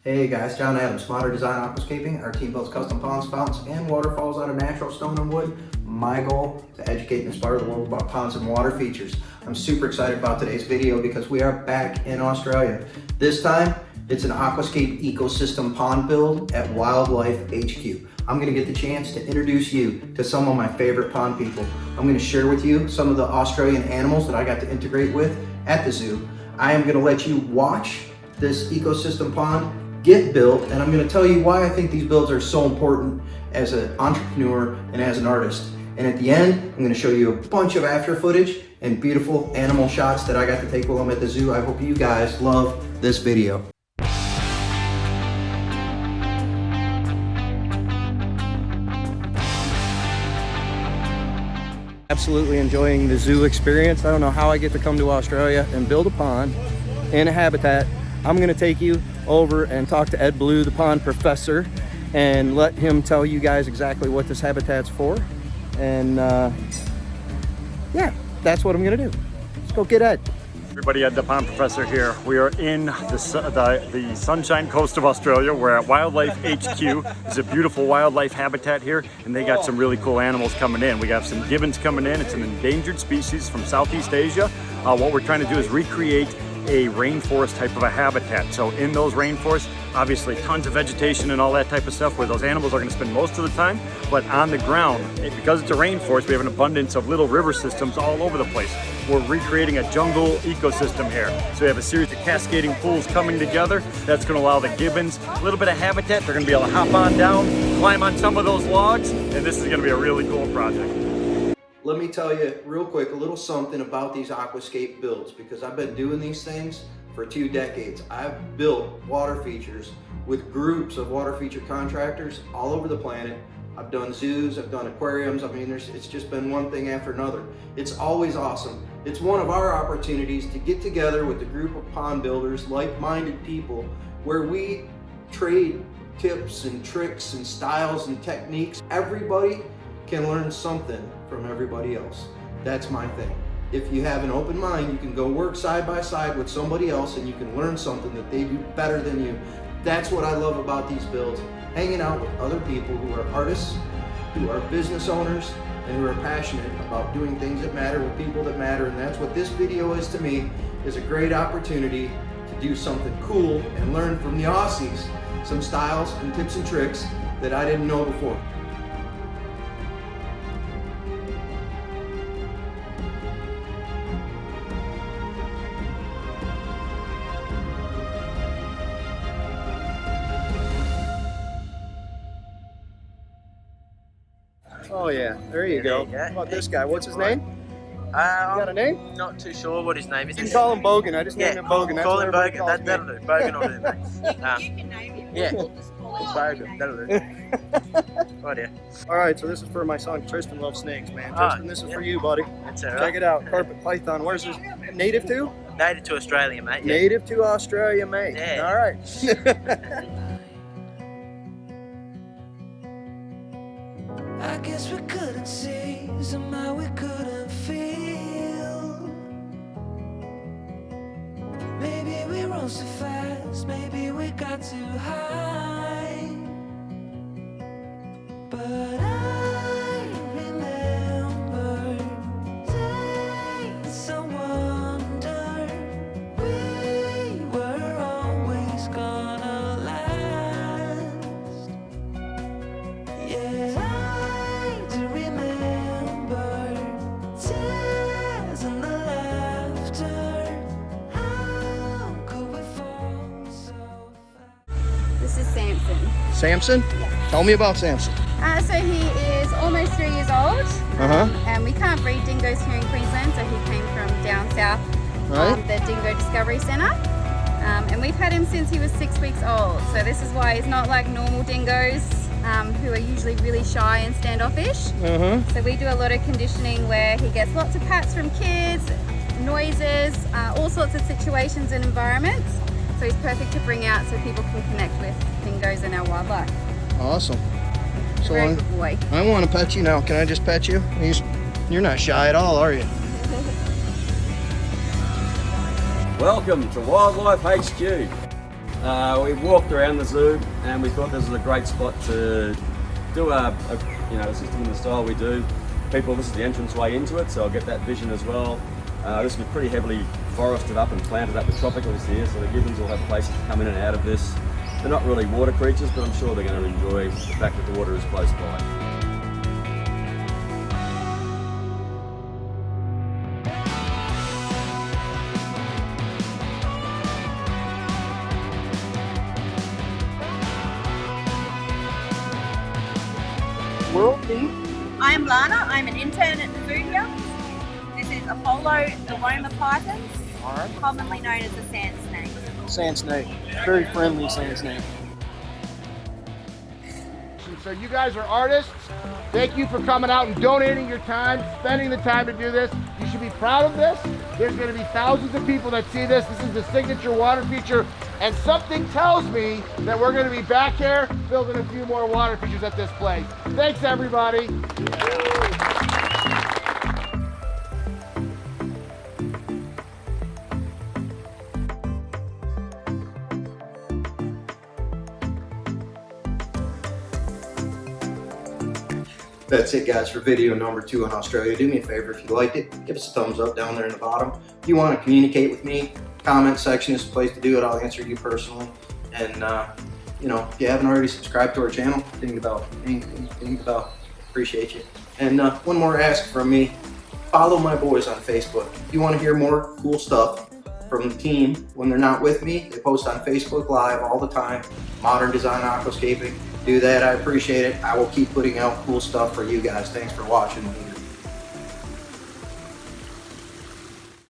Hey guys, John Adams, Modern Design Aquascaping. Our team builds custom ponds, fountains, and waterfalls out of natural stone and wood. My goal is to educate and inspire the world about ponds and water features. I'm super excited about today's video because we are back in Australia. This time, it's an Aquascape ecosystem pond build at Wildlife HQ. I'm gonna get the chance to introduce you to some of my favorite pond people. I'm gonna share with you some of the Australian animals that I got to integrate with at the zoo. I am gonna let you watch this ecosystem pond get built, and I'm gonna tell you why I think these builds are so important as an entrepreneur and as an artist. And at the end, I'm gonna show you a bunch of after footage and beautiful animal shots that I got to take while I'm at the zoo. I hope you guys love this video. Absolutely enjoying the zoo experience. I don't know how I get to come to Australia and build a pond in a habitat. I'm gonna take you over and talk to Ed Beaulieu, the Pond Professor, and let him tell you guys exactly what this habitat's for. And yeah, that's what I'm gonna do. Let's go get Ed. Everybody, Ed the Pond Professor here. We are in the Sunshine Coast of Australia. We're at Wildlife HQ. It's a beautiful wildlife habitat here, and they got some really cool animals coming in. We got some gibbons coming in. It's an endangered species from Southeast Asia. What we're trying to do is recreate a rainforest type of a habitat. So in those rainforests, obviously tons of vegetation and all that type of stuff where those animals are going to spend most of the time, but on the ground, because it's a rainforest, we have an abundance of little river systems all over the place. We're recreating a jungle ecosystem here. So we have a series of cascading pools coming together. That's going to allow the gibbons a little bit of habitat. They're going to be able to hop on down, climb on some of those logs, and this is going to be a really cool project. Let me tell you real quick a little something about these Aquascape builds, because I've been doing these things for 2 decades. I've built water features with groups of water feature contractors all over the planet. I've done zoos, I've done aquariums. I mean, it's just been one thing after another. It's always awesome. It's one of our opportunities to get together with a group of pond builders, like-minded people, where we trade tips and tricks and styles and techniques. Everybody can learn something from everybody else. That's my thing. If you have an open mind, you can go work side by side with somebody else and you can learn something that they do better than you. That's what I love about these builds. Hanging out with other people who are artists, who are business owners, and who are passionate about doing things that matter with people that matter. And that's what this video is to me, is a great opportunity to do something cool and learn from the Aussies some styles and tips and tricks that I didn't know before. Oh yeah, there you go. How about this guy? What's his name? You got a name? Not too sure what his name is. You can call him Bogan. I just named him Bogan. Call him Bogan. That'll do. Bogan will do, mate. You can name him. Yeah. We'll just call him Bogan. That'll do. Right here. All right, so this is for my son. Tristan loves snakes, man. Tristan, this is for you, buddy. That's all right. Check it out. Carpet python. Where's this? Native to? Native to Australia, mate. Yeah. Native to Australia, mate. Yeah. All right. I guess we couldn't see, somehow we couldn't feel. Maybe we rose too fast, maybe we got too high. But I remember days I wonder we were always gonna last. Yeah. This is Samson. Samson? Yeah. Tell me about Samson. So he is almost 3 years old. Uh-huh. And we can't breed dingoes here in Queensland, so he came from down south, Right. the Dingo Discovery Centre. And we've had him since he was 6 weeks old. So this is why he's not like normal dingoes, who are usually really shy and standoffish. Uh-huh. So we do a lot of conditioning where he gets lots of pats from kids, noises, all sorts of situations and environments. So he's perfect to bring out so people can connect with dingoes and our wildlife. Awesome. So Very good boy. I want to pet you now. Can I just pet you? You're not shy at all, are you? Welcome to Wildlife HQ. We walked around the zoo and we thought this was a great spot to do a system in the style we do. This is the entranceway into it, so I'll get that vision as well. This will be pretty heavily forested up and planted up with tropicals here, so the gibbons will have places to come in and out of this. They're not really water creatures, but I'm sure they're going to enjoy the fact that the water is close by. I'm Lana, I'm an intern at the zoo here. This is Apollo aroma pythons, commonly known as the sand snake. Sand snake, very friendly sand snake. So you guys are artists. Thank you for coming out and donating your time, spending the time to do this. You should be proud of this. There's going to be thousands of people that see this. This is the signature water feature, and something tells me that we're going to be back here building a few more water features at this place. Thanks, everybody. That's it, guys, for video number 2 in Australia. Do me a favor, if you liked it, give us a thumbs up down there in the bottom. If you want to communicate with me, comment section is the place to do it. I'll answer you personally. And if you haven't already subscribed to our channel, think about appreciate you. And one more ask from me: follow my boys on Facebook. If you want to hear more cool stuff from the team when they're not with me, they post on Facebook Live all the time. Modern Design Aquascaping. Do that, I appreciate it. I will keep putting out cool stuff for you guys. Thanks for watching.